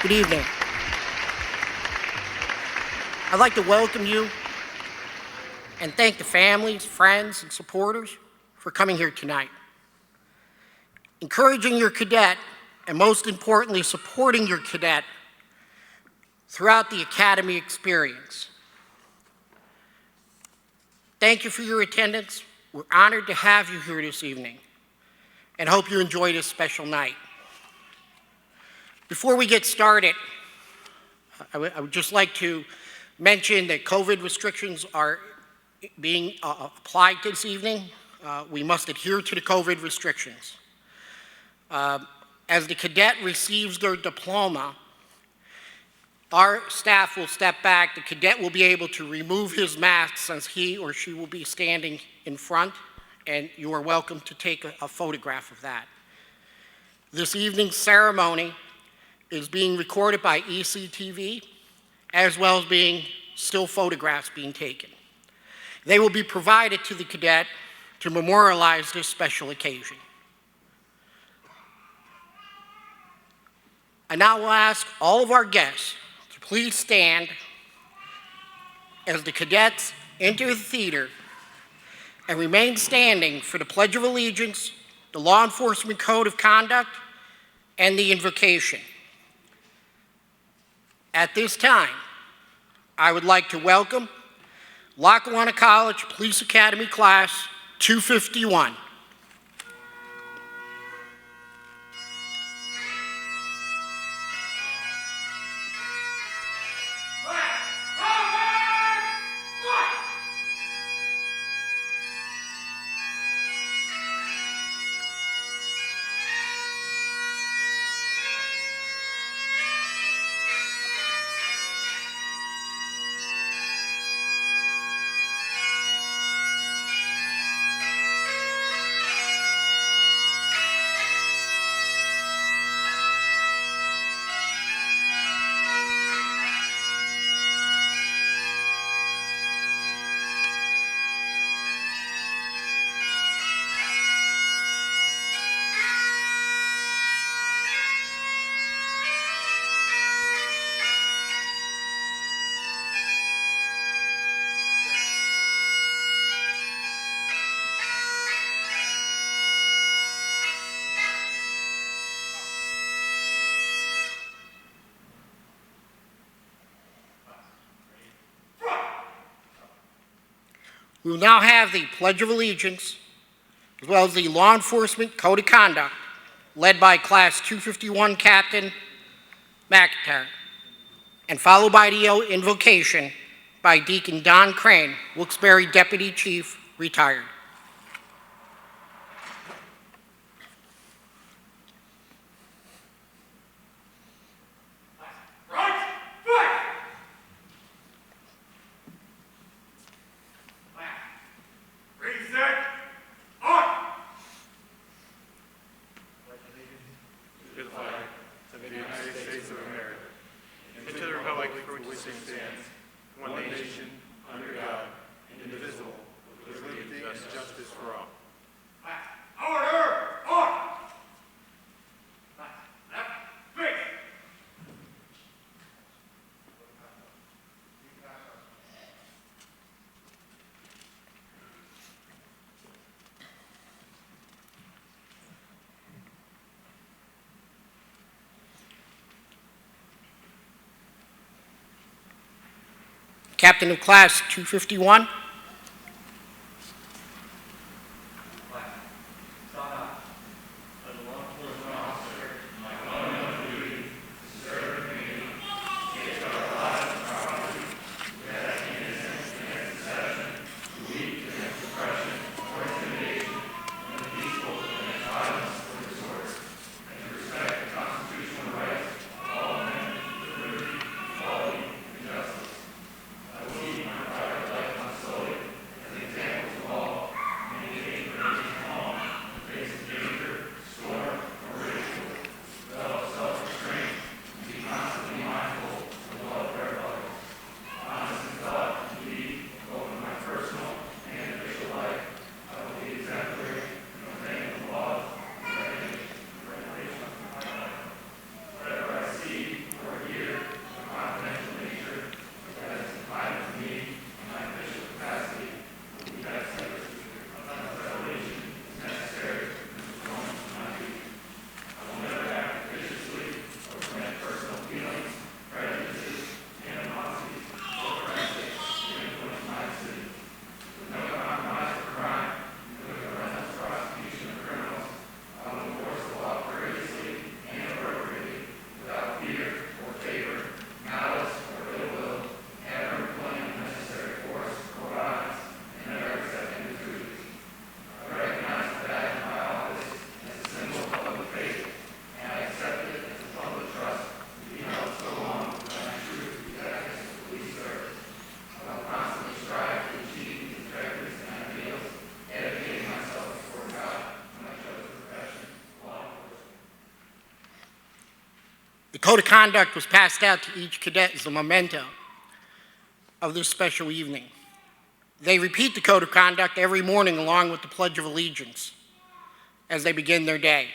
Good evening. I'd like to welcome you and thank the families, friends, and supporters for coming here tonight. Encouraging your cadet, and most importantly, supporting your cadet throughout the Academy experience. Thank you for your attendance. We're honored to have you here this evening and hope you enjoy this special night. Before we get started, I would just like to mention that COVID restrictions are being applied this evening. We must adhere to the COVID restrictions. As the cadet receives their diploma, our staff will step back. The cadet will be able to remove his mask since he or she will be standing in front, and you are welcome to take a photograph of that. This evening's ceremony is being recorded by ECTV, as well as being still photographs being taken. They will be provided to the cadet to memorialize this special occasion. I now will ask all of our guests to please stand as the cadets enter the theater and remain standing for the Pledge of Allegiance, the Law Enforcement Code of Conduct, and the invocation. At this time, I would like to welcome Lackawanna College Police Academy Class 251. We will now have the Pledge of Allegiance, as well as the Law Enforcement Code of Conduct, led by Class 251 Captain McIntyre, and followed by the invocation by Deacon Don Crane, Wilkes-Barre Deputy Chief, retired. Captain of Class 251. code of conduct was passed out to each cadet as a memento of this special evening. They repeat the code of conduct every morning along with the Pledge of Allegiance as they begin their day.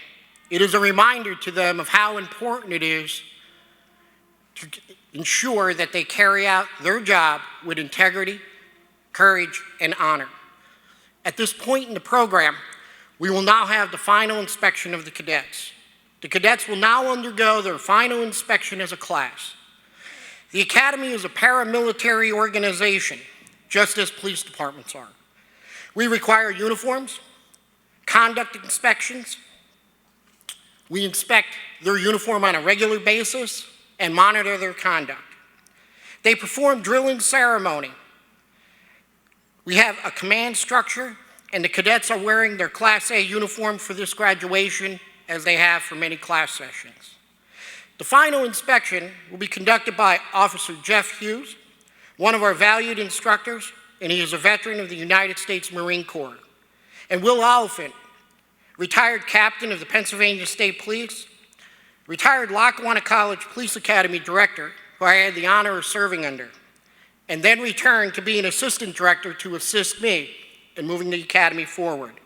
It is a reminder to them of how important it is to ensure that they carry out their job with integrity, courage, and honor. At this point in the program, we will now have the final inspection of the cadets. The cadets will now undergo their final inspection as a class. The Academy is a paramilitary organization, just as police departments are. We require uniforms, conduct inspections. We inspect their uniform on a regular basis and monitor their conduct. They perform drilling ceremony. We have a command structure, and the cadets are wearing their Class A uniform for this graduation, as they have for many class sessions. The final inspection will be conducted by Officer Jeff Hughes, one of our valued instructors, and he is a veteran of the United States Marine Corps. And Will Oliphant, retired captain of the Pennsylvania State Police, retired Lackawanna College Police Academy director, who I had the honor of serving under, and then returned to be an assistant director to assist me in moving the academy forward.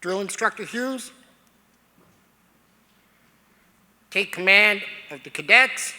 Drill Instructor Hughes, take command of the cadets.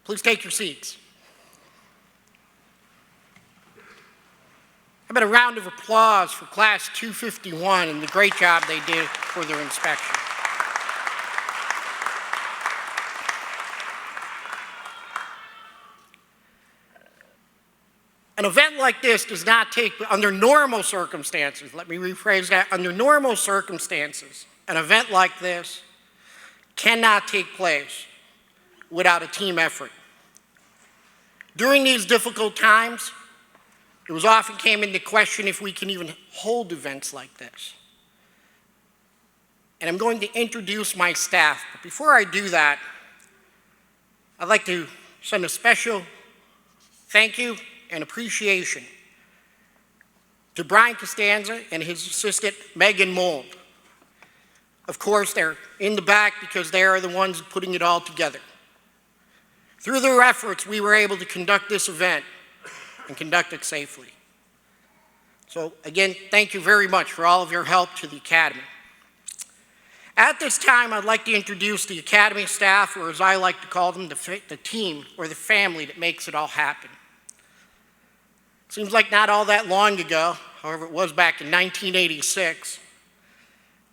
Please take your seats. How about a round of applause for Class 251 and the great job they did for their inspection. An event like this does not take, under normal circumstances, let me rephrase that, under normal circumstances, an event like this cannot take place without a team effort. During these difficult times, it was often came into question if we can even hold events like this. And I'm going to introduce my staff, but before I do that, I'd like to send a special thank you and appreciation to Brian Costanza and his assistant, Megan Mold. Of course, they're in the back because they are the ones putting it all together. Through their efforts, we were able to conduct this event and conduct it safely. So again, thank you very much for all of your help to the Academy. At this time, I'd like to introduce the Academy staff, or as I like to call them, the team or the family that makes it all happen. Seems like not all that long ago, however, it was back in 1986,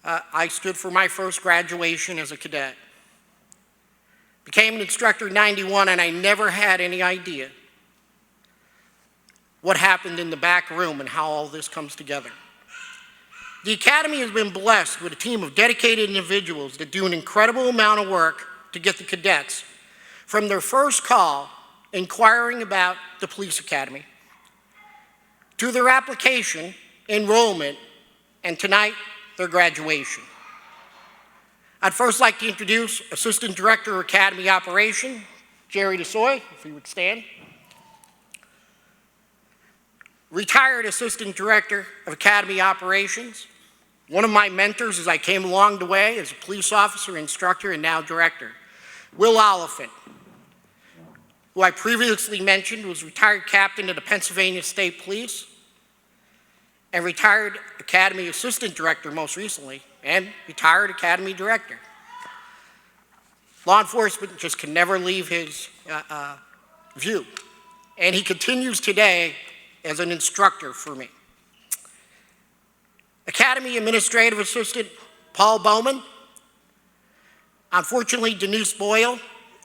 I stood for my first graduation as a cadet. Became an instructor in 91, and I never had any idea what happened in the back room and how all this comes together. The Academy has been blessed with a team of dedicated individuals that do an incredible amount of work to get the cadets from their first call inquiring about the Police Academy to their application, enrollment, and tonight, their graduation. I'd first like to introduce Assistant Director of Academy Operation, Jerry DeSoy, if he would stand. Retired Assistant Director of Academy Operations, one of my mentors as I came along the way as a police officer, instructor, and now director, Will Oliphant, who I previously mentioned was retired captain of the Pennsylvania State Police and retired Academy Assistant Director most recently, and retired Academy Director. Law enforcement just can never leave his view, and he continues today as an instructor for me. Academy Administrative Assistant Paul Bowman. Unfortunately, Denise Boyle,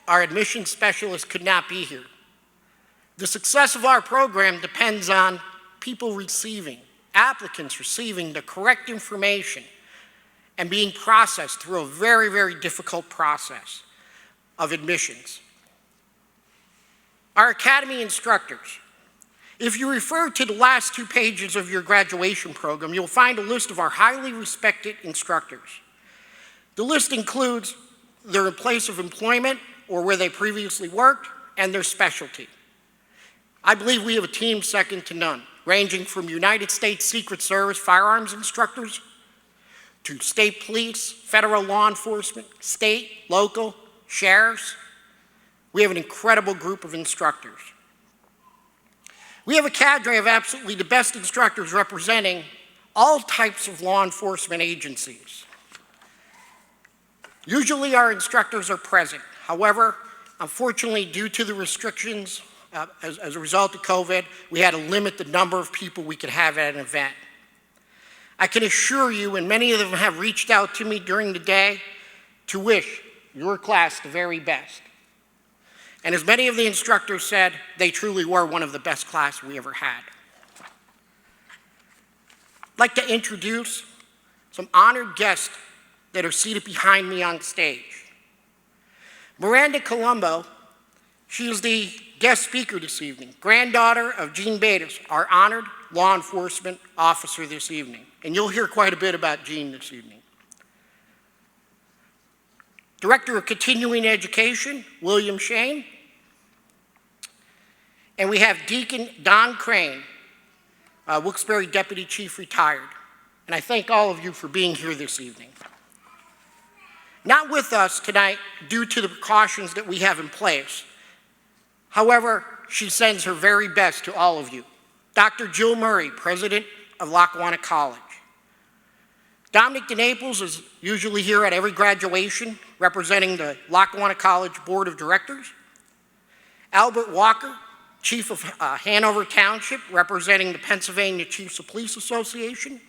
our admissions specialist, could not be here. The success of our program depends on applicants receiving the correct information and being processed through a very, very difficult process of admissions. Our Academy instructors. If you refer to the last 2 pages of your graduation program, you'll find a list of our highly respected instructors. The list includes their place of employment or where they previously worked and their specialty. I believe we have a team second to none, ranging from United States Secret Service firearms instructors to state police, federal law enforcement, state, local, sheriffs. We have an incredible group of instructors. We have a cadre of absolutely the best instructors representing all types of law enforcement agencies. Usually our instructors are present. However, unfortunately, due to the restrictions as a result of COVID, we had to limit the number of people we could have at an event. I can assure you, and many of them have reached out to me during the day, to wish your class the very best. And as many of the instructors said, they truly were one of the best classes we ever had. I'd like to introduce some honored guests that are seated behind me on stage. Miranda Colombo, she is the guest speaker this evening, granddaughter of Gene Bates, our honored law enforcement officer this evening. And you'll hear quite a bit about Gene this evening. Director of Continuing Education, William Shane. And we have Deacon Don Crane, Wilkes-Barre Deputy Chief retired. And I thank all of you for being here this evening. Not with us tonight due to the precautions that we have in place. However, she sends her very best to all of you. Dr. Jill Murray, President of Lackawanna College. Dominic DeNaples is usually here at every graduation representing the Lackawanna College Board of Directors. Albert Walker, Chief of Hanover Township, representing the Pennsylvania Chiefs of Police Association.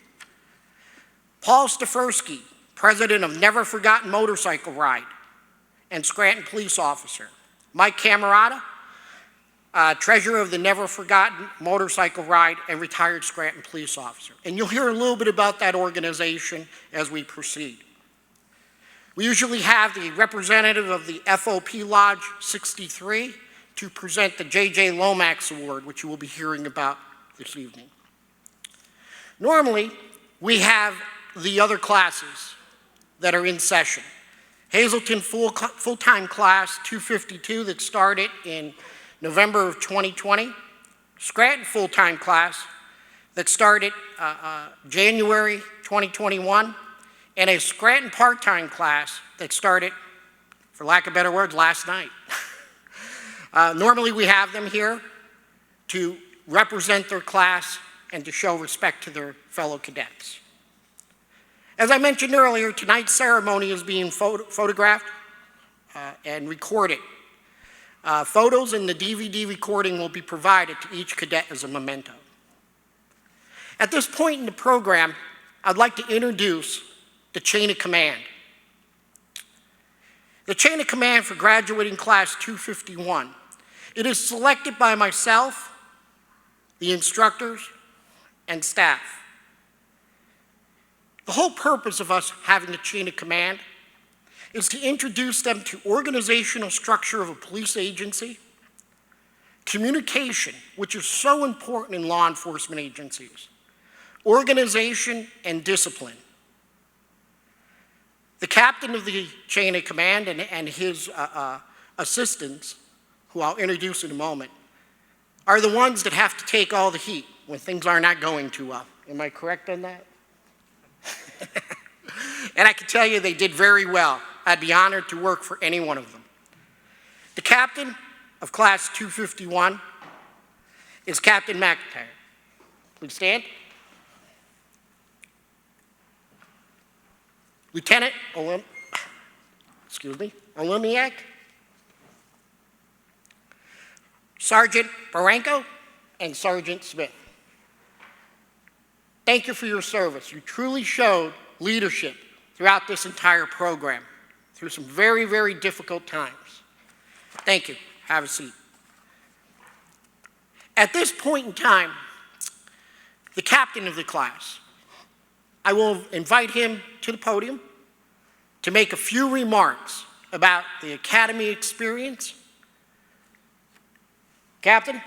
Paul Stefersky, President of Never Forgotten Motorcycle Ride and Scranton Police Officer. Mike Camerata, Treasurer of the Never Forgotten Motorcycle Ride and retired Scranton Police Officer. And you'll hear a little bit about that organization as we proceed. We usually have the representative of the FOP Lodge 63 to present the J.J. Lomax Award, which you will be hearing about this evening. Normally, we have the other classes that are in session. Hazleton full-time class 252 that started in November of 2020. Scranton full-time class that started January 2021. And a Scranton part-time class that started, for lack of better words, last night. Normally we have them here to represent their class and to show respect to their fellow cadets. As I mentioned earlier, tonight's ceremony is being photographed and recorded. Photos and the DVD recording will be provided to each cadet as a memento. At this point in the program, I'd like to introduce the chain of command. The chain of command for graduating class 251. It is selected by myself, the instructors, and staff. The whole purpose of us having a chain of command is to introduce them to organizational structure of a police agency, communication, which is so important in law enforcement agencies, organization and discipline. The captain of the chain of command and his assistants, who I'll introduce in a moment, are the ones that have to take all the heat when things are not going too well. Am I correct on that? And I can tell you they did very well. I'd be honored to work for any one of them. The captain of class 251 is Captain McIntyre. Please stand. Lieutenant Olimiak, Sergeant Baranko, and Sergeant Smith. Thank you for your service. You truly showed leadership throughout this entire program, through some very, very difficult times. Thank you. Have a seat. At this point in time, the captain of the class, I will invite him to the podium to make a few remarks about the academy experience. Captain?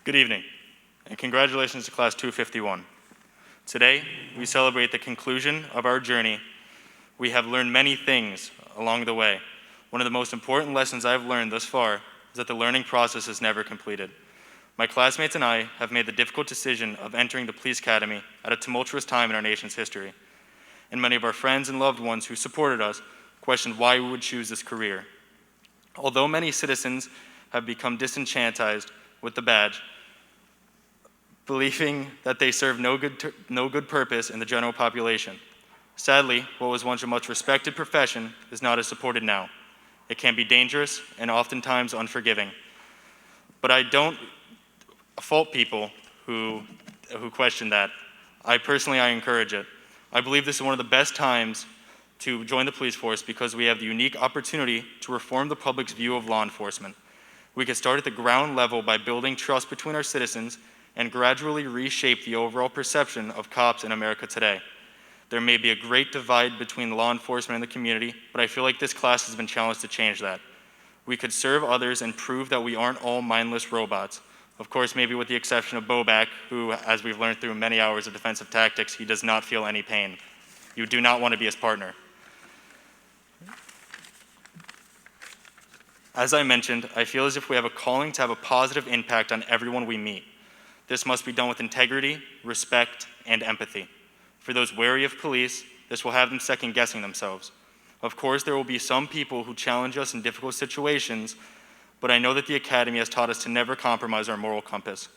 Good evening, and congratulations to Class 251. Today, we celebrate the conclusion of our journey. We have learned many things along the way. One of the most important lessons I've learned thus far is that the learning process is never completed. My classmates and I have made the difficult decision of entering the police academy at a tumultuous time in our nation's history. And many of our friends and loved ones who supported us questioned why we would choose this career. Although many citizens have become disenchantized with the badge, believing that they serve no good purpose in the general population. Sadly, what was once a much respected profession is not as supported now. It can be dangerous and oftentimes unforgiving. But I don't fault people who question that. I encourage it. I believe this is one of the best times to join the police force because we have the unique opportunity to reform the public's view of law enforcement. We can start at the ground level by building trust between our citizens and gradually reshape the overall perception of cops in America today. There may be a great divide between law enforcement and the community, but I feel like this class has been challenged to change that. We could serve others and prove that we aren't all mindless robots. Of course, maybe with the exception of Boback, who, as we've learned through many hours of defensive tactics, he does not feel any pain. You do not want to be his partner. As I mentioned, I feel as if we have a calling to have a positive impact on everyone we meet. This must be done with integrity, respect, and empathy. For those wary of police, this will have them second-guessing themselves. Of course, there will be some people who challenge us in difficult situations, but I know that the Academy has taught us to never compromise our moral compass.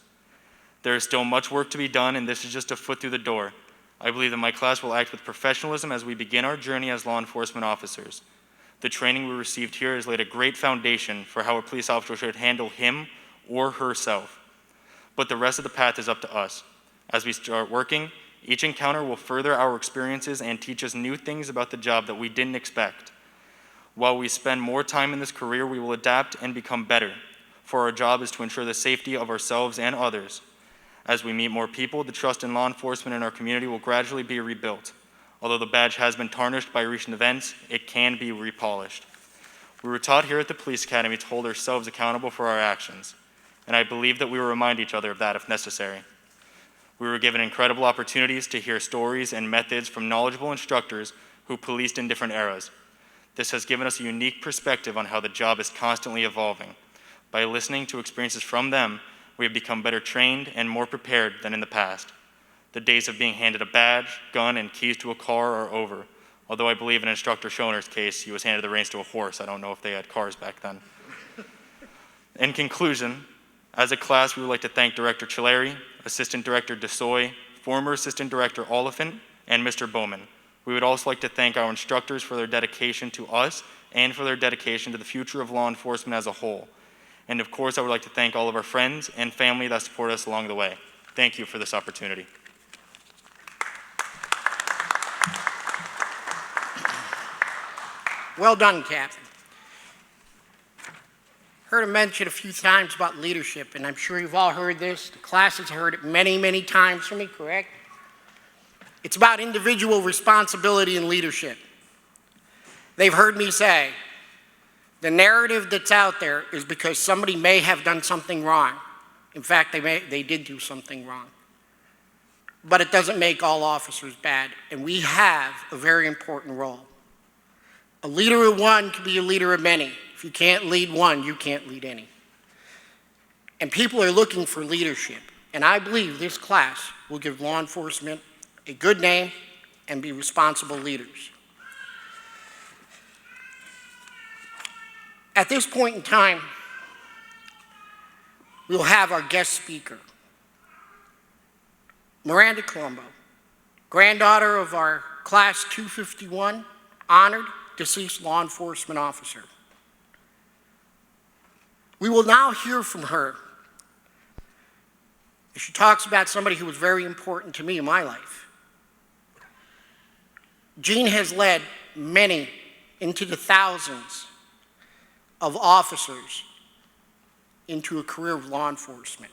There is still much work to be done, and this is just a foot through the door. I believe that my class will act with professionalism as we begin our journey as law enforcement officers. The training we received here has laid a great foundation for how a police officer should handle him or herself. But the rest of the path is up to us. As we start working, each encounter will further our experiences and teach us new things about the job that we didn't expect. While we spend more time in this career, we will adapt and become better, for our job is to ensure the safety of ourselves and others. As we meet more people, the trust in law enforcement in our community will gradually be rebuilt. Although the badge has been tarnished by recent events, it can be repolished. We were taught here at the Police Academy to hold ourselves accountable for our actions, and I believe that we will remind each other of that if necessary. We were given incredible opportunities to hear stories and methods from knowledgeable instructors who policed in different eras. This has given us a unique perspective on how the job is constantly evolving. By listening to experiences from them, we have become better trained and more prepared than in the past. The days of being handed a badge, gun, and keys to a car are over. Although I believe in Instructor Schoner's case, he was handed the reins to a horse. I don't know if they had cars back then. In conclusion, as a class, we would like to thank Director Chilleri, Assistant Director DeSoy, former Assistant Director Oliphant, and Mr. Bowman. We would also like to thank our instructors for their dedication to us and for their dedication to the future of law enforcement as a whole. And of course, I would like to thank all of our friends and family that support us along the way. Thank you for this opportunity. Well done, Captain. Heard him mention a few times about leadership, and I'm sure you've all heard this. The class has heard it many, many times from me, correct? It's about individual responsibility and leadership. They've heard me say, the narrative that's out there is because somebody may have done something wrong. In fact, they did do something wrong. But it doesn't make all officers bad, and we have a very important role. A leader of one can be a leader of many. If you can't lead one, you can't lead any. And people are looking for leadership, and I believe this class will give law enforcement a good name and be responsible leaders. At this point in time, we'll have our guest speaker, Miranda Colombo, granddaughter of our Class 251, honored deceased law enforcement officer. We will now hear from her as she talks about somebody who was very important to me in my life. Jean has led many into the thousands of officers into a career of law enforcement.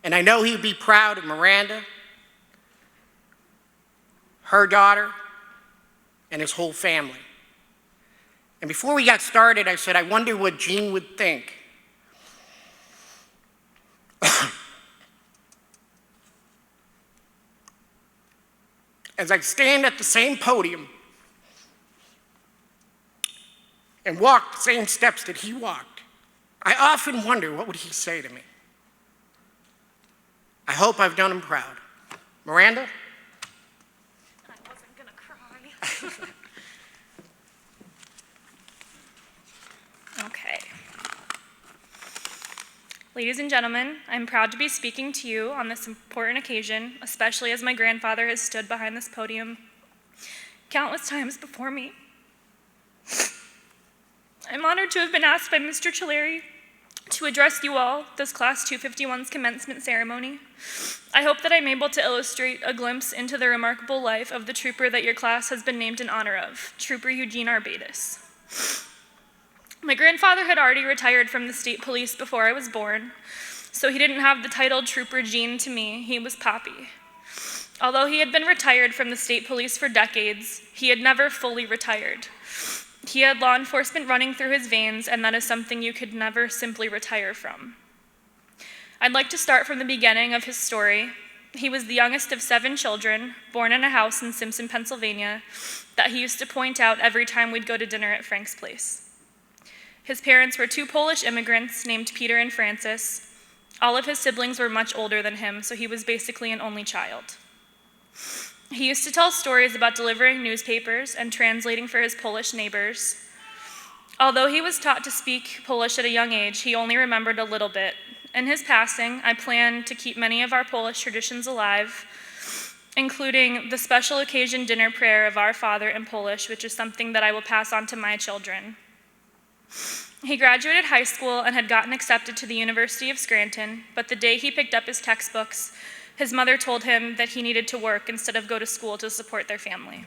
And I know he'd be proud of Miranda, her daughter, and his whole family. And before we got started, I said, I wonder what Jean would think. As I stand at the same podium and walk the same steps that he walked, I often wonder, what would he say to me? I hope I've done him proud. Miranda? I wasn't gonna cry. Okay. Ladies and gentlemen, I'm proud to be speaking to you on this important occasion, especially as my grandfather has stood behind this podium countless times before me. I'm honored to have been asked by Mr. Chilleri to address you all this Class 251's commencement ceremony. I hope that I'm able to illustrate a glimpse into the remarkable life of the trooper that your class has been named in honor of, Trooper Eugene Arbetis. My grandfather had already retired from the state police before I was born, so he didn't have the title Trooper Gene to me. He was Pappy. Although he had been retired from the state police for decades, he had never fully retired. He had law enforcement running through his veins, and that is something you could never simply retire from. I'd like to start from the beginning of his story. He was the youngest of 7 children, born in a house in Simpson, Pennsylvania, that he used to point out every time we'd go to dinner at Frank's Place. His parents were 2 Polish immigrants named Peter and Francis. All of his siblings were much older than him, so he was basically an only child. He used to tell stories about delivering newspapers and translating for his Polish neighbors. Although he was taught to speak Polish at a young age, he only remembered a little bit. In his passing, I plan to keep many of our Polish traditions alive, including the special occasion dinner prayer of Our Father in Polish, which is something that I will pass on to my children. He graduated high school and had gotten accepted to the University of Scranton, but the day he picked up his textbooks, his mother told him that he needed to work instead of go to school to support their family.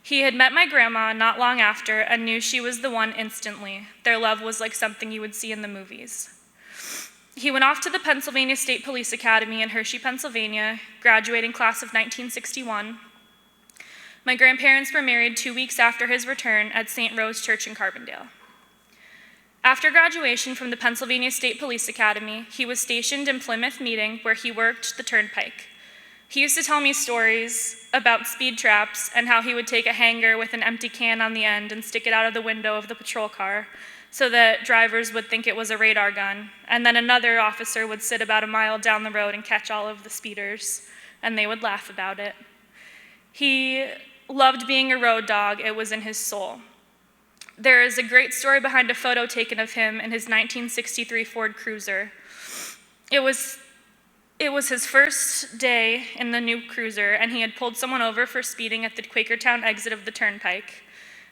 He had met my grandma not long after and knew she was the one instantly. Their love was like something you would see in the movies. He went off to the Pennsylvania State Police Academy in Hershey, Pennsylvania, graduating class of 1961. My grandparents were married 2 weeks after his return at St. Rose Church in Carbondale. After graduation from the Pennsylvania State Police Academy, he was stationed in Plymouth Meeting, where he worked the turnpike. He used to tell me stories about speed traps and how he would take a hanger with an empty can on the end and stick it out of the window of the patrol car so that drivers would think it was a radar gun, and then another officer would sit about a mile down the road and catch all of the speeders, and they would laugh about it. He loved being a road dog. It was in his soul. There is a great story behind a photo taken of him in his 1963 Ford Cruiser. It was his first day in the new Cruiser, and he had pulled someone over for speeding at the Quakertown exit of the turnpike.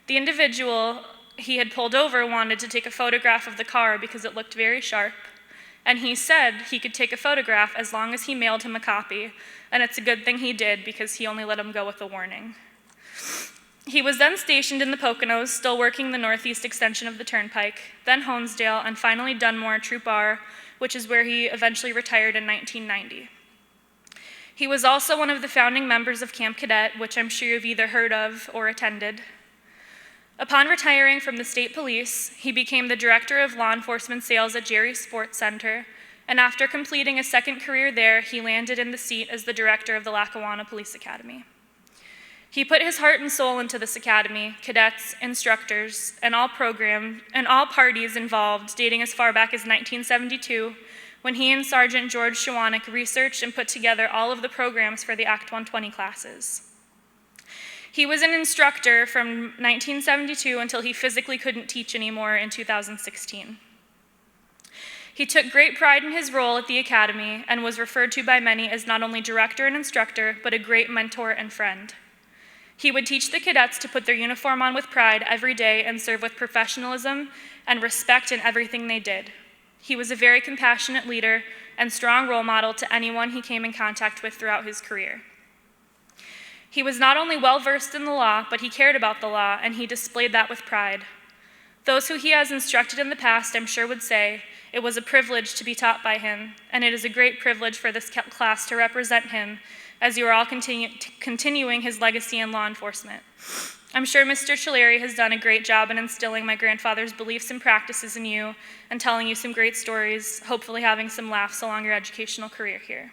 The individual he had pulled over wanted to take a photograph of the car because it looked very sharp, and he said he could take a photograph as long as he mailed him a copy, and it's a good thing he did because he only let him go with a warning. He was then stationed in the Poconos, still working the northeast extension of the turnpike, then Honesdale, and finally Dunmore, Troop R, which is where he eventually retired in 1990. He was also one of the founding members of Camp Cadet, which I'm sure you've either heard of or attended. Upon retiring from the state police, he became the director of law enforcement sales at Jerry's Sports Center, and after completing a second career there, he landed in the seat as the director of the Lackawanna Police Academy. He put his heart and soul into this academy, cadets, instructors, and all parties involved, dating as far back as 1972, when he and Sergeant George Shawanik researched and put together all of the programs for the Act 120 classes. He was an instructor from 1972 until he physically couldn't teach anymore in 2016. He took great pride in his role at the academy and was referred to by many as not only director and instructor, but a great mentor and friend. He would teach the cadets to put their uniform on with pride every day and serve with professionalism and respect in everything they did. He was a very compassionate leader and strong role model to anyone he came in contact with throughout his career. He was not only well-versed in the law, but he cared about the law, and he displayed that with pride. Those who he has instructed in the past, I'm sure, would say it was a privilege to be taught by him, and it is a great privilege for this class to represent him as you are all continuing his legacy in law enforcement. I'm sure Mr. Chilleri has done a great job in instilling my grandfather's beliefs and practices in you and telling you some great stories, hopefully having some laughs along your educational career here.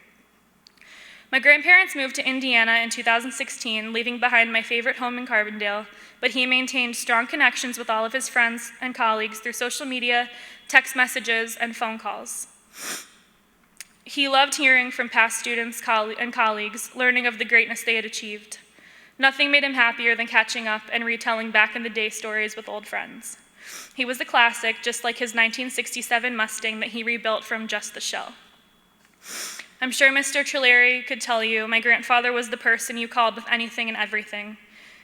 My grandparents moved to Indiana in 2016, leaving behind my favorite home in Carbondale, but he maintained strong connections with all of his friends and colleagues through social media, text messages, and phone calls. He loved hearing from past students and colleagues, learning of the greatness they had achieved. Nothing made him happier than catching up and retelling back-in-the-day stories with old friends. He was a classic, just like his 1967 Mustang that he rebuilt from just the shell. I'm sure Mr. Chilleri could tell you my grandfather was the person you called with anything and everything.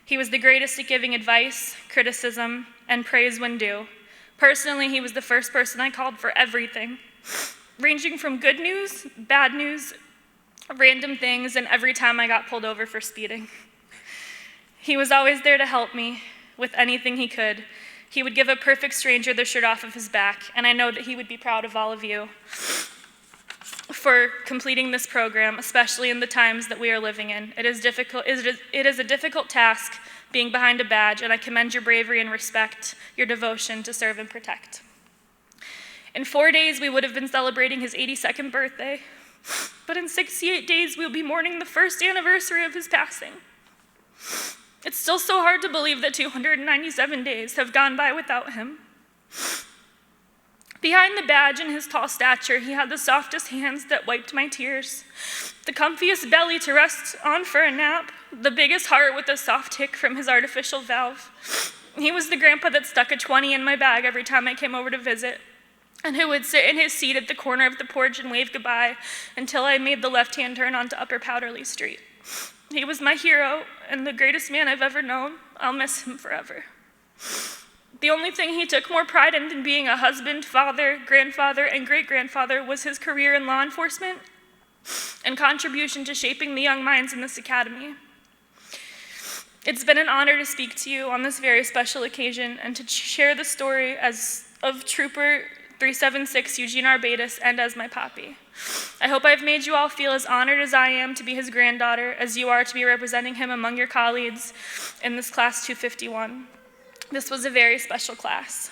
He was the greatest at giving advice, criticism, and praise when due. Personally, he was the first person I called for everything, ranging from good news, bad news, random things, and every time I got pulled over for speeding. He was always there to help me with anything he could. He would give a perfect stranger the shirt off of his back, and I know that he would be proud of all of you for completing this program, especially in the times that we are living in. It is a difficult task being behind a badge, and I commend your bravery and respect, your devotion to serve and protect. In 4 days, we would have been celebrating his 82nd birthday, but in 68 days, we'll be mourning the first anniversary of his passing. It's still so hard to believe that 297 days have gone by without him. Behind the badge and his tall stature, he had the softest hands that wiped my tears, the comfiest belly to rest on for a nap, the biggest heart with a soft tick from his artificial valve. He was the grandpa that stuck a 20 in my bag every time I came over to visit, and who would sit in his seat at the corner of the porch and wave goodbye until I made the left-hand turn onto Upper Powderly Street. He was my hero and the greatest man I've ever known. I'll miss him forever. The only thing he took more pride in than being a husband, father, grandfather, and great-grandfather was his career in law enforcement and contribution to shaping the young minds in this academy. It's been an honor to speak to you on this very special occasion and to share the story of Trooper 376 Eugene Arbetus and as my papi. I hope I've made you all feel as honored as I am to be his granddaughter as you are to be representing him among your colleagues in this class 251. This was a very special class.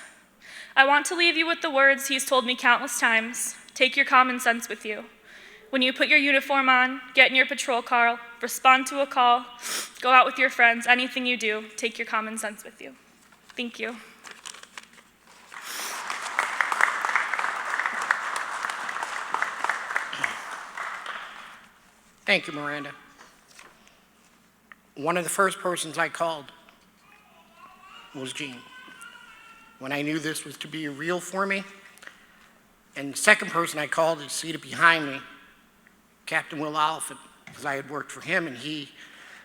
I want to leave you with the words he's told me countless times. Take your common sense with you. When you put your uniform on, get in your patrol car, respond to a call, go out with your friends, anything you do, take your common sense with you. Thank you. Thank you, Miranda. One of the first persons I called was Gene, when I knew this was to be real for me. And the second person I called is seated behind me, Captain Will Oliphant, because I had worked for him and he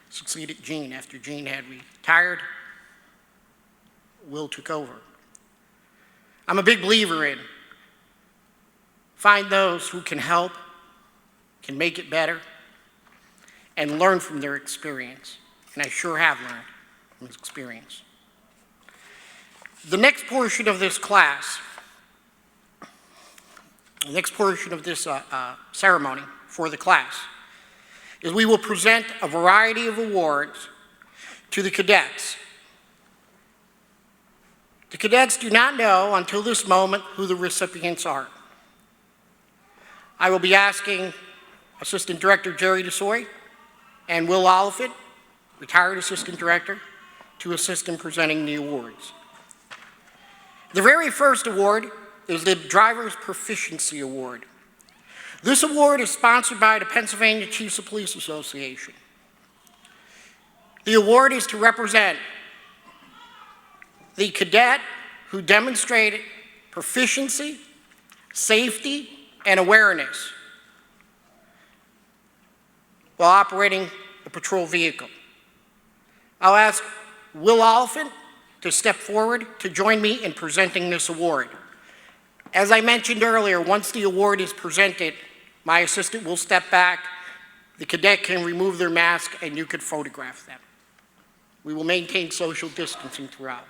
succeeded Gene. After Gene had retired, Will took over. I'm a big believer in find those who can help, can make it better, and learn from their experience. And I sure have learned from his experience. The next portion of this class, the next portion of this ceremony for the class, is we will present a variety of awards to the cadets. The cadets do not know until this moment who the recipients are. I will be asking Assistant Director Jerry DeSoy and Will Oliphant, retired Assistant Director, to assist in presenting the awards. The very first award is the Driver's Proficiency Award. This award is sponsored by the Pennsylvania Chiefs of Police Association. The award is to represent the cadet who demonstrated proficiency, safety, and awareness while operating a patrol vehicle. I'll ask Will Oliphant to step forward to join me in presenting this award. As I mentioned earlier, once the award is presented, my assistant will step back, the cadet can remove their mask, and you could photograph them. We will maintain social distancing throughout.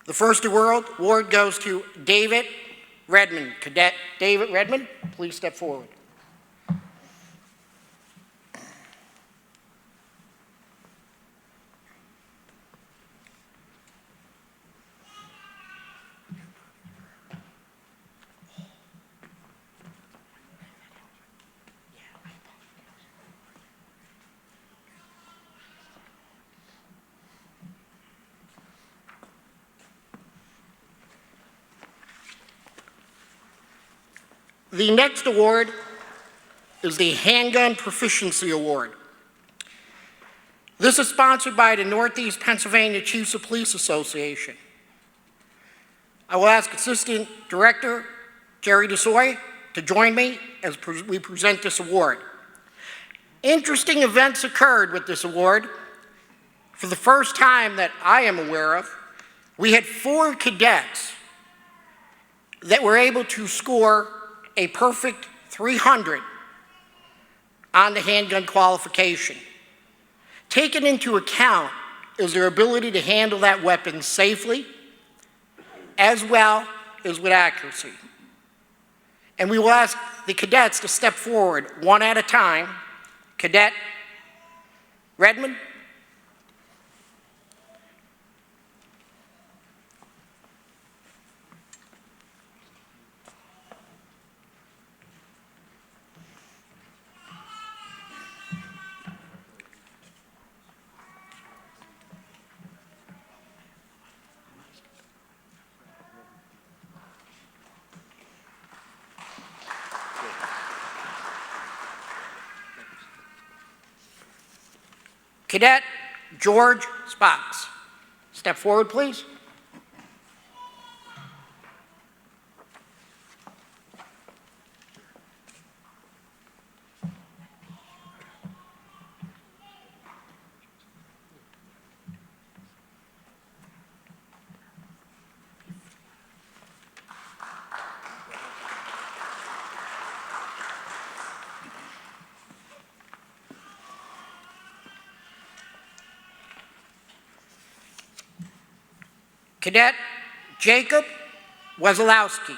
The first award goes to David Redmond. Cadet David Redmond, please step forward. The next award is the Handgun Proficiency Award. This is sponsored by the Northeastern Pennsylvania Chiefs of Police Association. I will ask Assistant Director Jerry DeSoy to join me as we present this award. Interesting events occurred with this award. For the first time that I am aware of, we had 4 cadets that were able to score a perfect 300 on the handgun qualification. Taken into account is their ability to handle that weapon safely as well as with accuracy. And we will ask the cadets to step forward one at a time. Cadet Redmond. Cadet George Spots. Step forward, please. Cadet Jacob Wesolowski.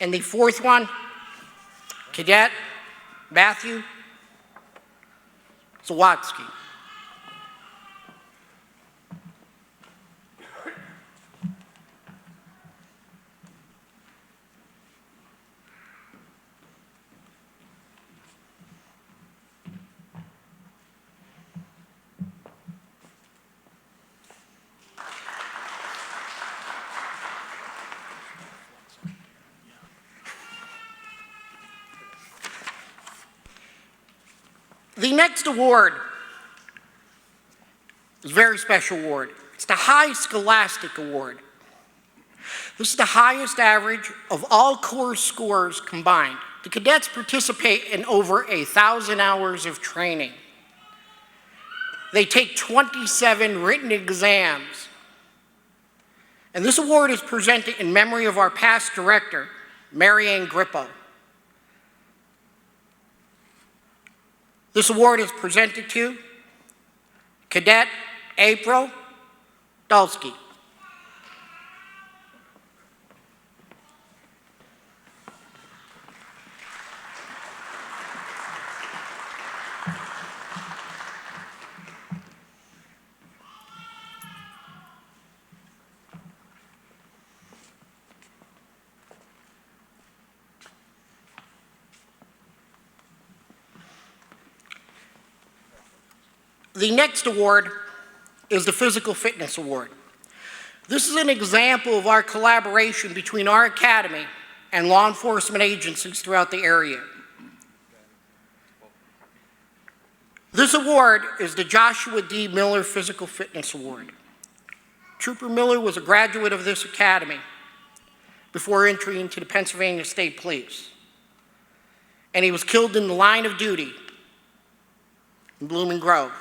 And the fourth one, Cadet Matthew Zawatsky. The next award is a very special award. It's the High Scholastic Award. This is the highest average of all course scores combined. The cadets participate in over 1,000 hours of training. They take 27 written exams. And this award is presented in memory of our past director, Mary Ann Grippo. This award is presented to Cadet April Dulski. The next award is the Physical Fitness Award. This is an example of our collaboration between our academy and law enforcement agencies throughout the area. This award is the Joshua D. Miller Physical Fitness Award. Trooper Miller was a graduate of this academy before entering into the Pennsylvania State Police. And he was killed in the line of duty in Blooming Grove.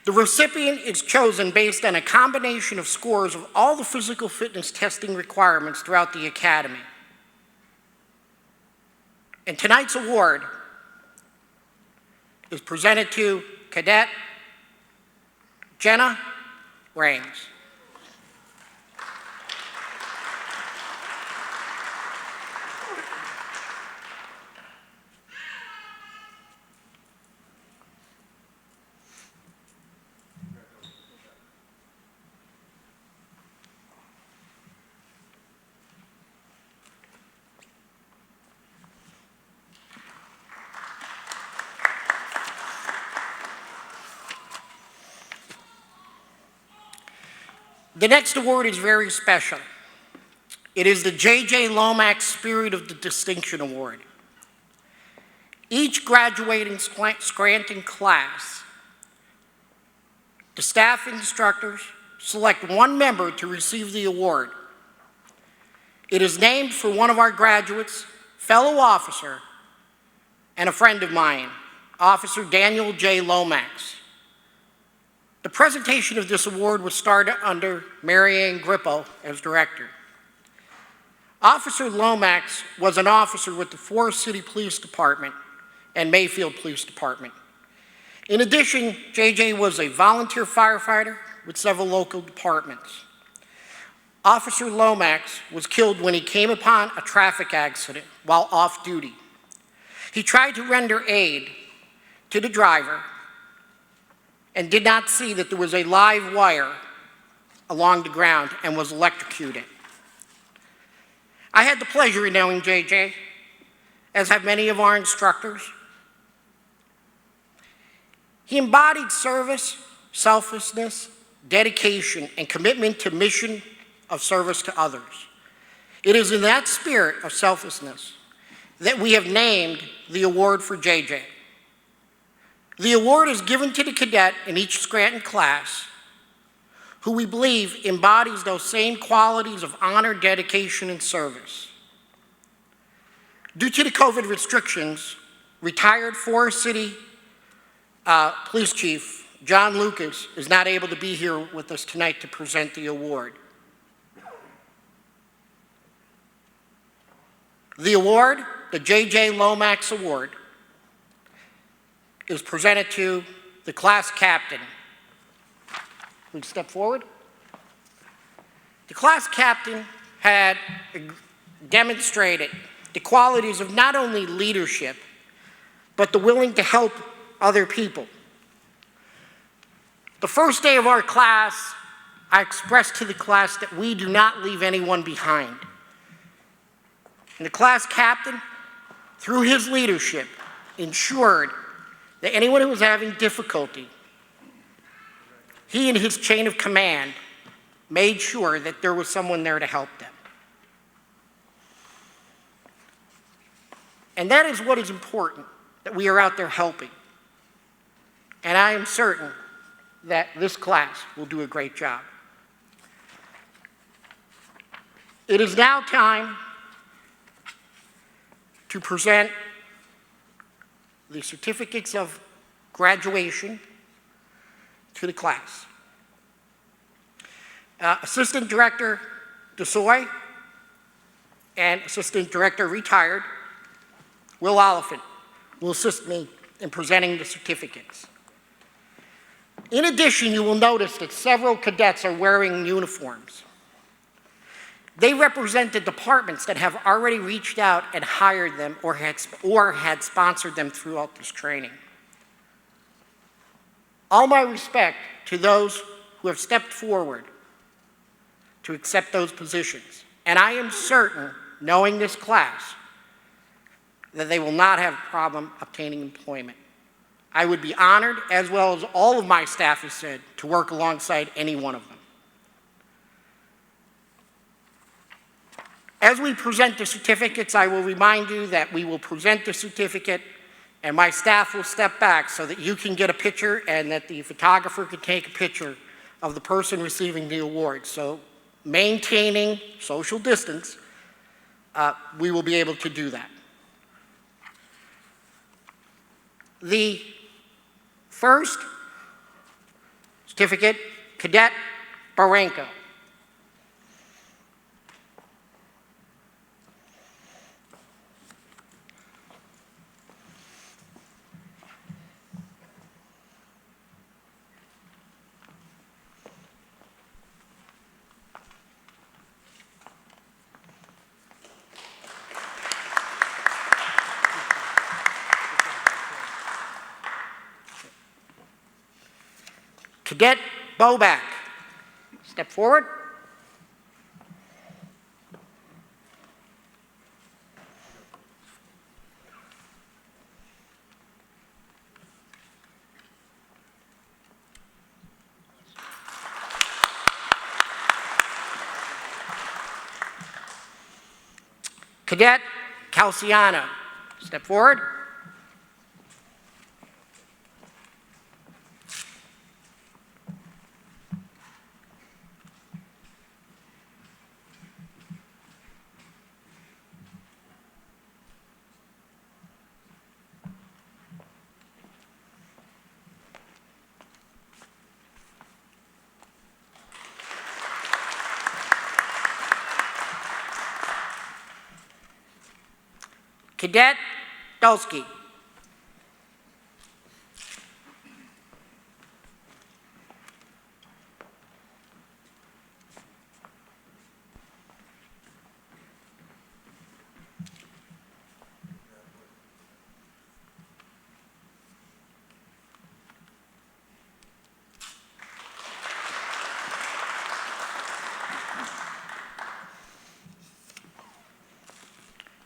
The recipient is chosen based on a combination of scores of all the physical fitness testing requirements throughout the academy. And tonight's award is presented to Cadet Jenna Raines. The next award is very special. It is the J.J. Lomax Spirit of the Distinction Award. Each graduating Scranton class, the staff instructors select one member to receive the award. It is named for one of our graduates, fellow officer, and a friend of mine, Officer Daniel J. Lomax. The presentation of this award was started under Mary Ann Grippo as director. Officer Lomax was an officer with the Forest City Police Department and Mayfield Police Department. In addition, JJ was a volunteer firefighter with several local departments. Officer Lomax was killed when he came upon a traffic accident while off duty. He tried to render aid to the driver, and did not see that there was a live wire along the ground and was electrocuted. I had the pleasure of knowing JJ, as have many of our instructors. He embodied service, selflessness, dedication, and commitment to mission of service to others. It is in that spirit of selflessness that we have named the award for JJ. The award is given to the cadet in each Scranton class who we believe embodies those same qualities of honor, dedication, and service. Due to the COVID restrictions, retired Forest City Police Chief John Lucas is not able to be here with us tonight to present the award. The award, the J.J. Lomax Award, is presented to the class captain. Please step forward. The class captain had demonstrated the qualities of not only leadership, but the willing to help other people. The first day of our class, I expressed to the class that we do not leave anyone behind. And the class captain, through his leadership, ensured that anyone who was having difficulty, he and his chain of command made sure that there was someone there to help them. And that is what is important, that we are out there helping. And I am certain that this class will do a great job. It is now time to present the certificates of graduation to the class. Assistant Director DeSoy and Assistant Director Retired Will Oliphant will assist me in presenting the certificates. In addition, you will notice that several cadets are wearing uniforms. They represent the departments that have already reached out and hired them or had sponsored them throughout this training. All my respect to those who have stepped forward to accept those positions. And I am certain, knowing this class, that they will not have a problem obtaining employment. I would be honored, as well as all of my staff has said, to work alongside any one of them. As we present the certificates, I will remind you that we will present the certificate and my staff will step back so that you can get a picture and that the photographer can take a picture of the person receiving the award. So maintaining social distance, we will be able to do that. The first certificate, Cadet Barenko. Cadet Boback, step forward. Cadet Calciano, step forward. Cadet Dulski.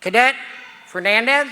Cadet Fernandez.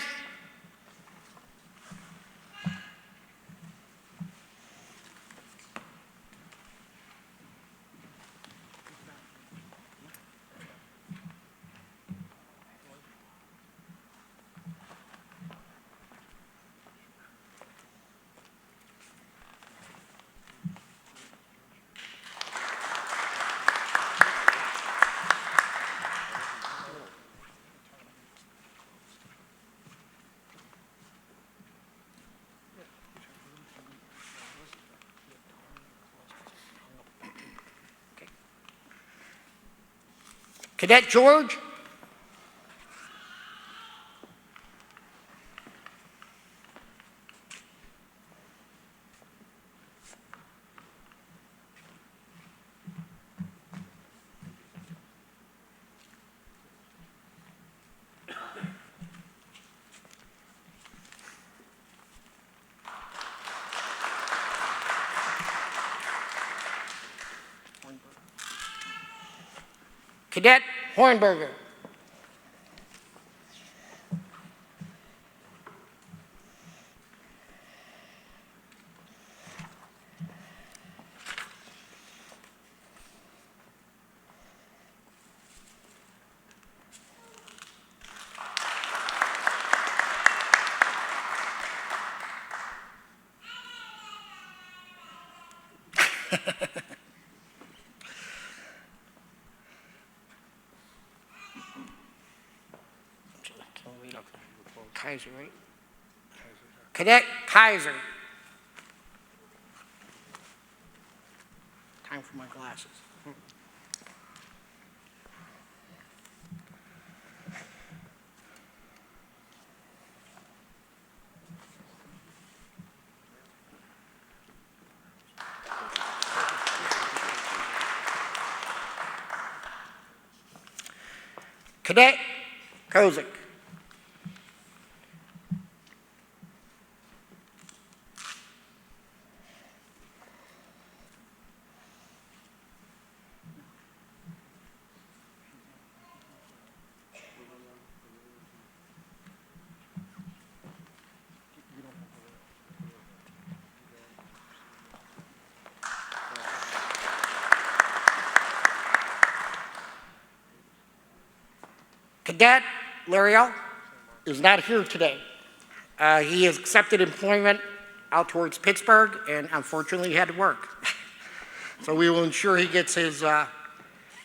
Cadet George. Cadet Hornberger. Kaiser, right? Cadet Kaiser. Time for my glasses. Cadet Kozik. Cadet Lariel is not here today. He has accepted employment out towards Pittsburgh, and unfortunately he had to work. So we will ensure he gets his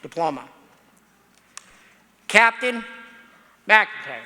diploma. Captain McIntyre.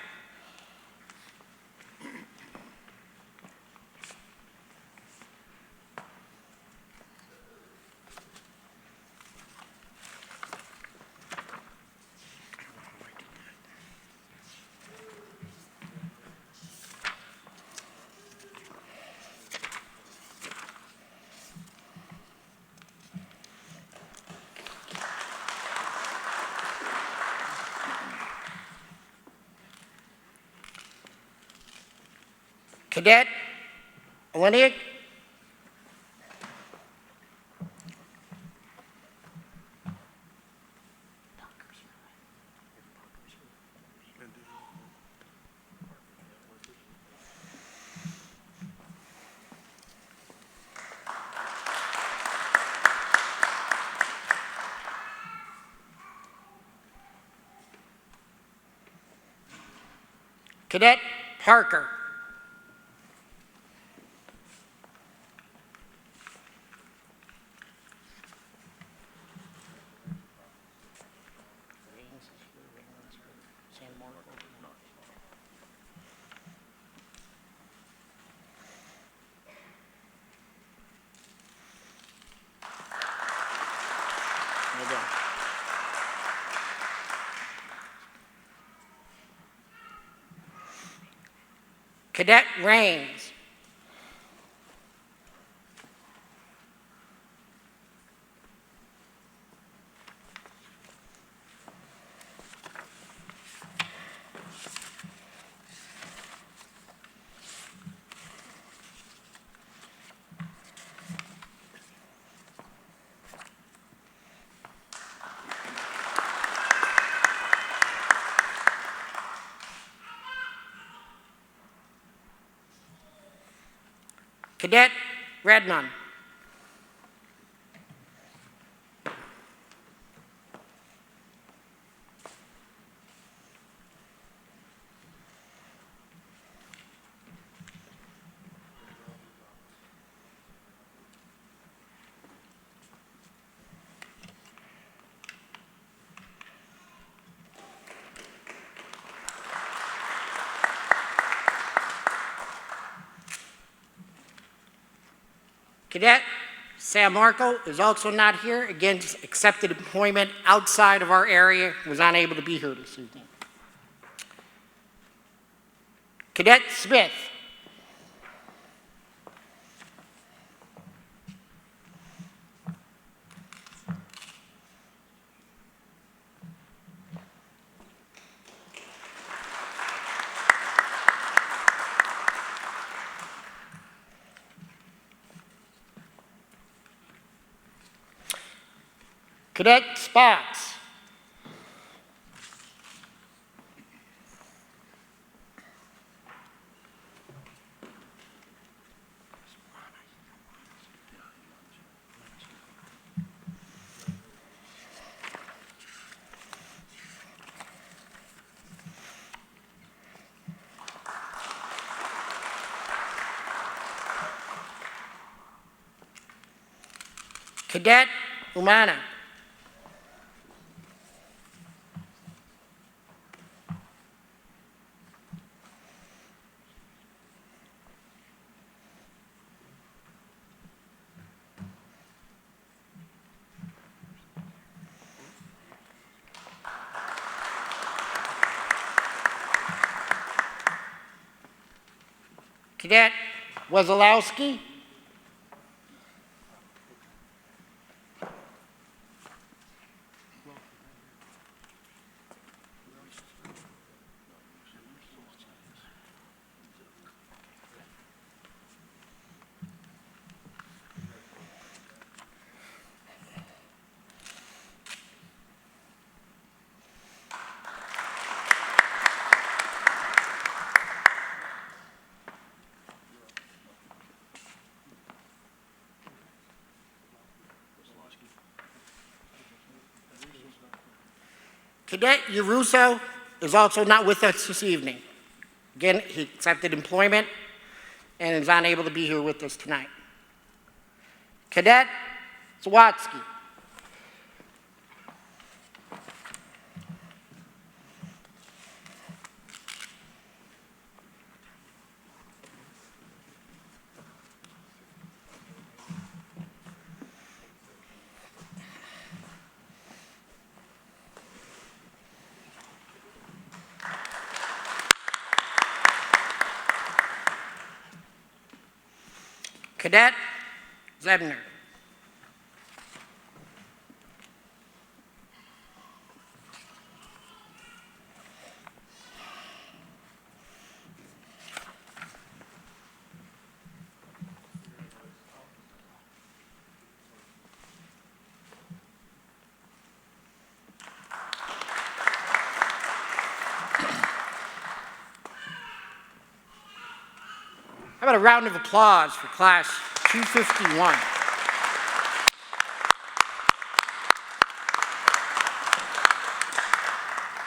Cadet Olenek. Cadet Parker. Cadet Raines. Cadet Redmond. Cadet Sam Marco is also not here. Again, accepted employment outside of our area, was unable to be here this evening. Cadet Smith. Cadet Spots. Cadet Umana. Cadet Wazalowski. Cadet Yaruso is also not with us this evening. Again, he accepted employment and is unable to be here with us tonight. Cadet Zawatsky. Cadet Zebner. How about a round of applause for class 251?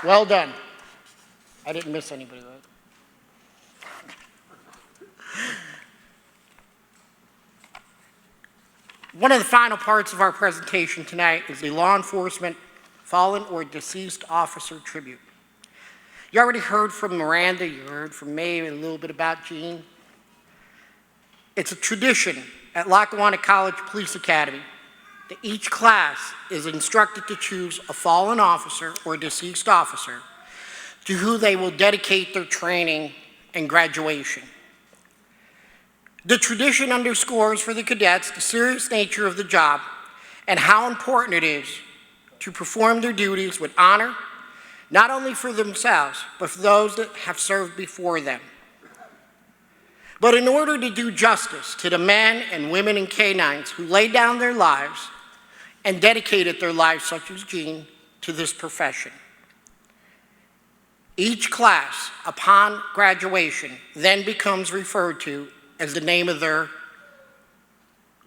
Well done. I didn't miss anybody, right? One of the final parts of our presentation tonight is the law enforcement fallen or deceased officer tribute. You already heard from Miranda, you heard from Mae a little bit about Jean. It's a tradition at Lackawanna College Police Academy that each class is instructed to choose a fallen officer or deceased officer to who they will dedicate their training and graduation. The tradition underscores for the cadets the serious nature of the job and how important it is to perform their duties with honor, not only for themselves, but for those that have served before them. But in order to do justice to the men and women and canines who laid down their lives and dedicated their lives, such as Jean, to this profession, each class, upon graduation, then becomes referred to as the name of their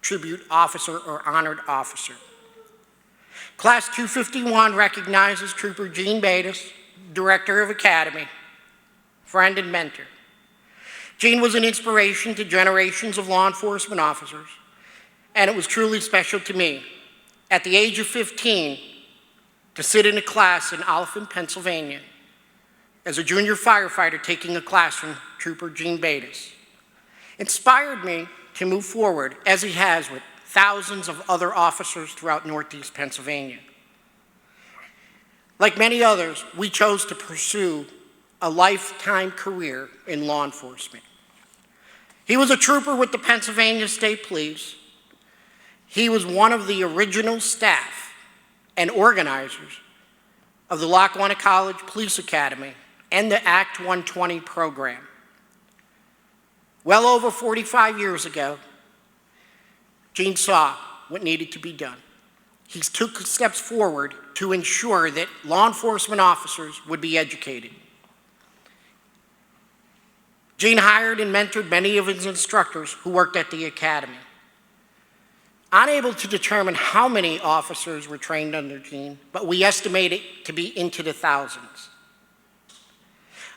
tribute officer or honored officer. Class 251 recognizes Trooper Gene Bates, Director of Academy, friend and mentor. Gene was an inspiration to generations of law enforcement officers, and it was truly special to me, at the age of 15, to sit in a class in Lackawanna, Pennsylvania, as a junior firefighter taking a class from Trooper Gene Bates. Inspired me to move forward, as he has with thousands of other officers throughout Northeast Pennsylvania. Like many others, we chose to pursue a lifetime career in law enforcement. He was a trooper with the Pennsylvania State Police. He was one of the original staff and organizers of the Lackawanna College Police Academy and the Act 120 program. Well over 45 years ago, Gene saw what needed to be done. He took steps forward to ensure that law enforcement officers would be educated. Gene hired and mentored many of his instructors who worked at the academy. Unable to determine how many officers were trained under Gene, but we estimate it to be into the thousands.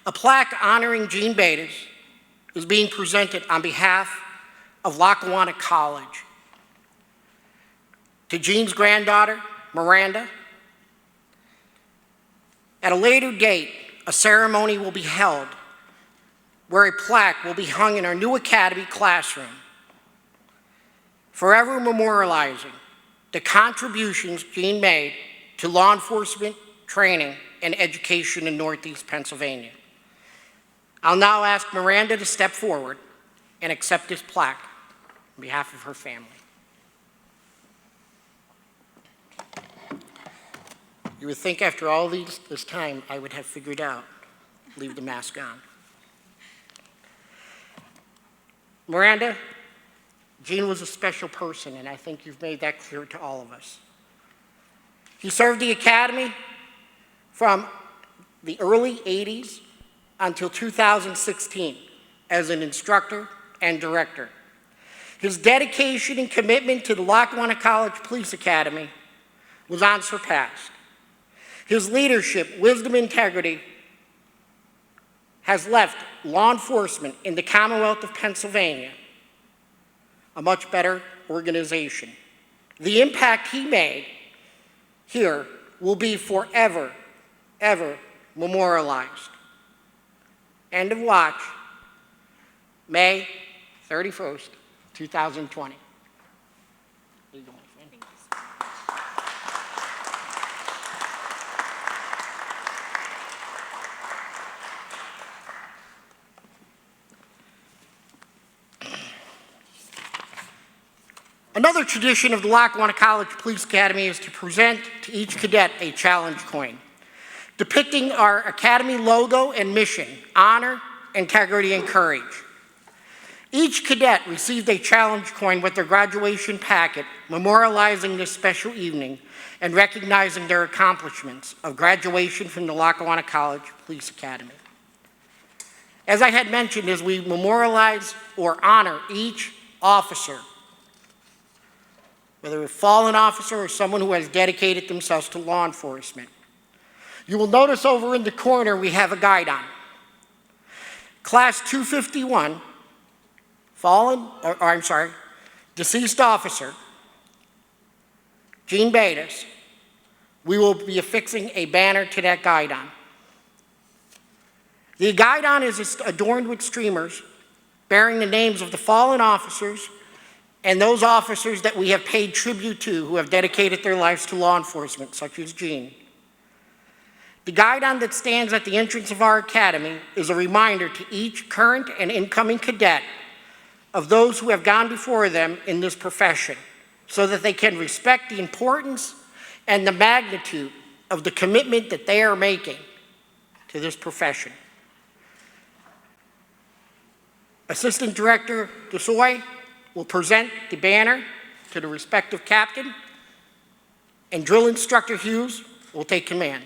A plaque honoring Gene Bates is being presented on behalf of Lackawanna College to Gene's granddaughter, Miranda. At a later date, a ceremony will be held where a plaque will be hung in our new academy classroom, forever memorializing the contributions Gene made to law enforcement training and education in Northeast Pennsylvania. I'll now ask Miranda to step forward and accept this plaque on behalf of her family. You would think after all this time I would have figured out, leave the mask on. Miranda, Gene was a special person, and I think you've made that clear to all of us. He served the academy from the early 80s until 2016 as an instructor and director. His dedication and commitment to the Lackawanna College Police Academy was unsurpassed. His leadership, wisdom, integrity has left law enforcement in the Commonwealth of Pennsylvania a much better organization. The impact he made here will be forever, ever memorialized. End of watch, May 31st, 2020. There you go, my friend. Thank you. Another tradition of the Lackawanna College Police Academy is to present to each cadet a challenge coin, depicting our academy logo and mission: honor, integrity, and courage. Each cadet received a challenge coin with their graduation packet, memorializing this special evening and recognizing their accomplishments of graduation from the Lackawanna College Police Academy. As I had mentioned, as we memorialize or honor each officer, whether a fallen officer or someone who has dedicated themselves to law enforcement, you will notice over in the corner we have a guide on. Class 251, deceased officer, Gene Bates, we will be affixing a banner to that guidon. The guidon is adorned with streamers bearing the names of the fallen officers and those officers that we have paid tribute to who have dedicated their lives to law enforcement, such as Gene. The guidon that stands at the entrance of our academy is a reminder to each current and incoming cadet of those who have gone before them in this profession, so that they can respect the importance and the magnitude of the commitment that they are making to this profession. Assistant Director Desoy will present the banner to the respective captain, and Drill Instructor Hughes will take command.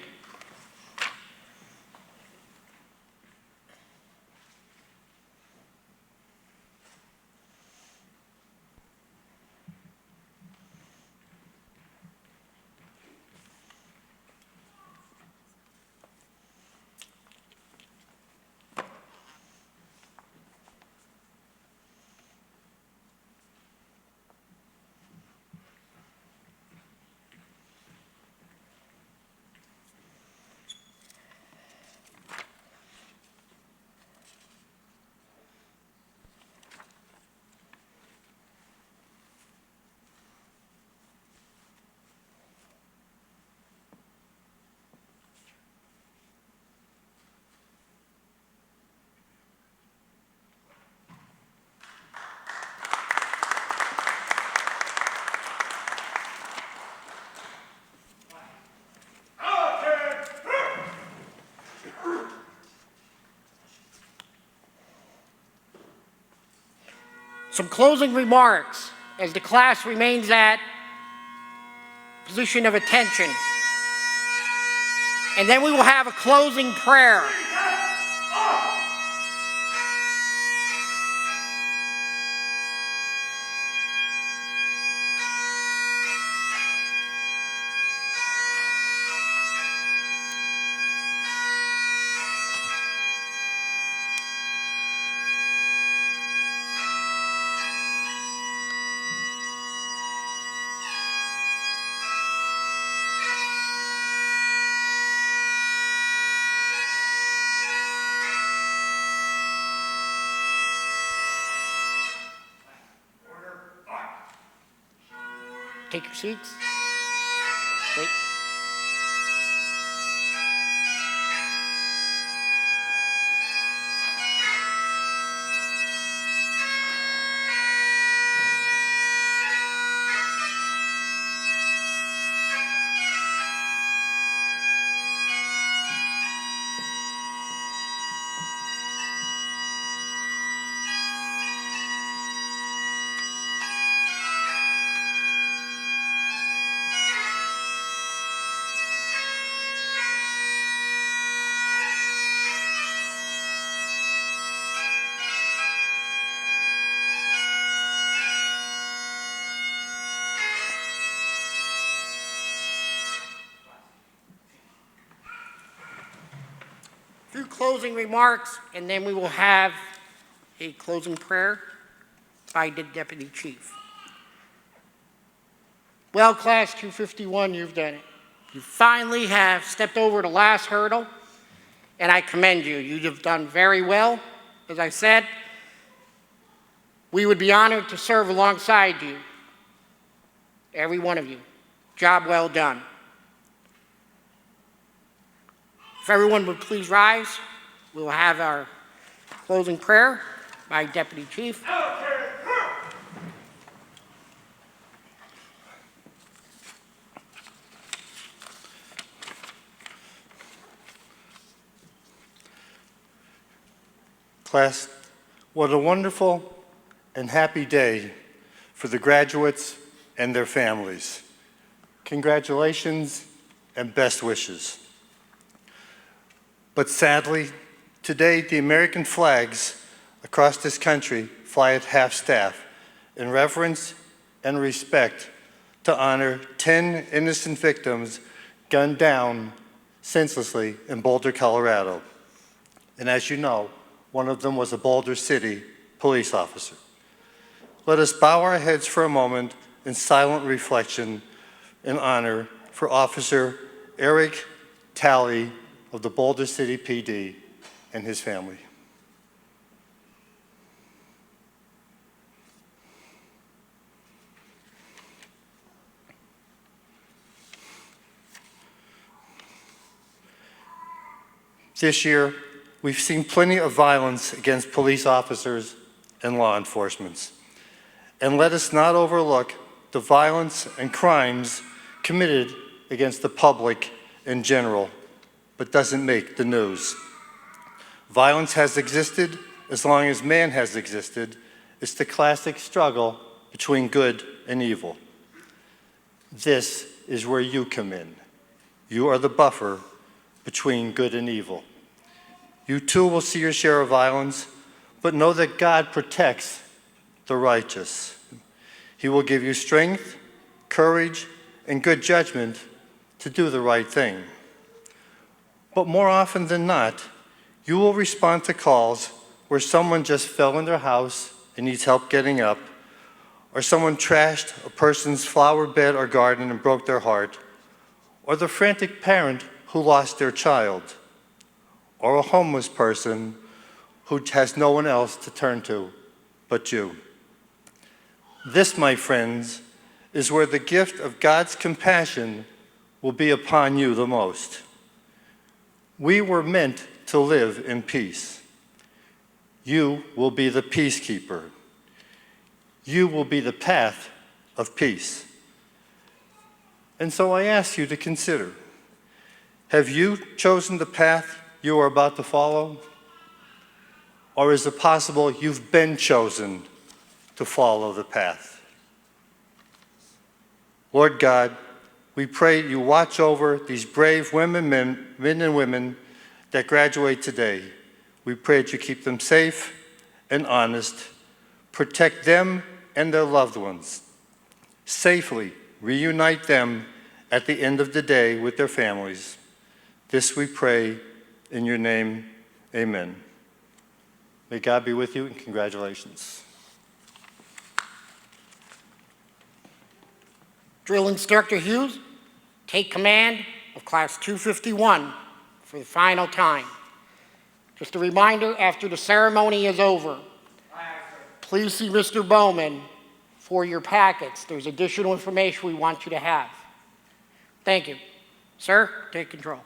Some closing remarks as the class remains at position of attention. And then we will have a closing prayer. Take your seats. Wait. Few closing remarks, and then we will have a closing prayer by the Deputy Chief. Well, Class 251, you've done it. You finally have stepped over the last hurdle, and I commend you. You have done very well. As I said, we would be honored to serve alongside you, every one of you. Job well done. If everyone would please rise, we will have our closing prayer by Deputy Chief. Class, what a wonderful and happy day for the graduates and their families. Congratulations and best wishes. But sadly, today the American flags across this country fly at half-staff in reverence and respect to honor 10 innocent victims gunned down senselessly in Boulder, Colorado. And as you know, one of them was a Boulder City police officer. Let us bow our heads for a moment in silent reflection and honor for Officer Eric Talley of the Boulder City PD and his family. This year, we've seen plenty of violence against police officers and law enforcement. And let us not overlook the violence and crimes committed against the public in general, but doesn't make the news. Violence has existed as long as man has existed. It's the classic struggle between good and evil. This is where you come in. You are the buffer between good and evil. You too will see your share of violence, but know that God protects the righteous. He will give you strength, courage, and good judgment to do the right thing. But more often than not, you will respond to calls where someone just fell in their house and needs help getting up, or someone trashed a person's flower bed or garden and broke their heart, or the frantic parent who lost their child, or a homeless person who has no one else to turn to but you. This, my friends, is where the gift of God's compassion will be upon you the most. We were meant to live in peace. You will be the peacekeeper. You will be the path of peace. And so I ask you to consider, have you chosen the path you are about to follow? Or is it possible you've been chosen to follow the path. Lord God, we pray you watch over these brave men and women that graduate today. We pray that you keep them safe and honest, protect them and their loved ones, safely reunite them at the end of the day with their families. This we pray in your name, amen. May God be with you, and congratulations. Drill Instructor Hughes, take command of Class 251 for the final time. Just a reminder, after the ceremony is over, please see Mr. Bowman for your packets. There's additional information we want you to have. Thank you. Sir, take control.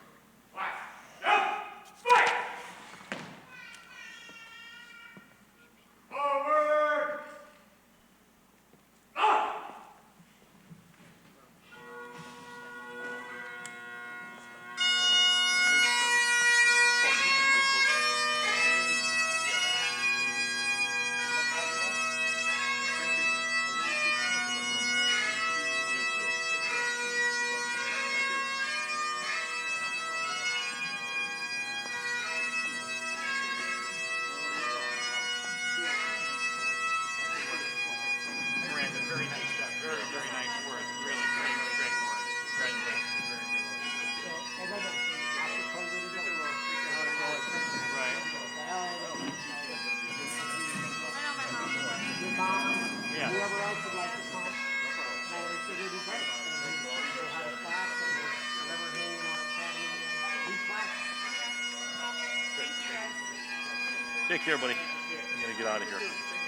Take care, buddy. I'm gonna get out of here.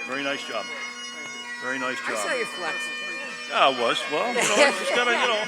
Very nice job. Very nice job. I saw your flex. Yeah, I was. Well, you know, just gotta, you know.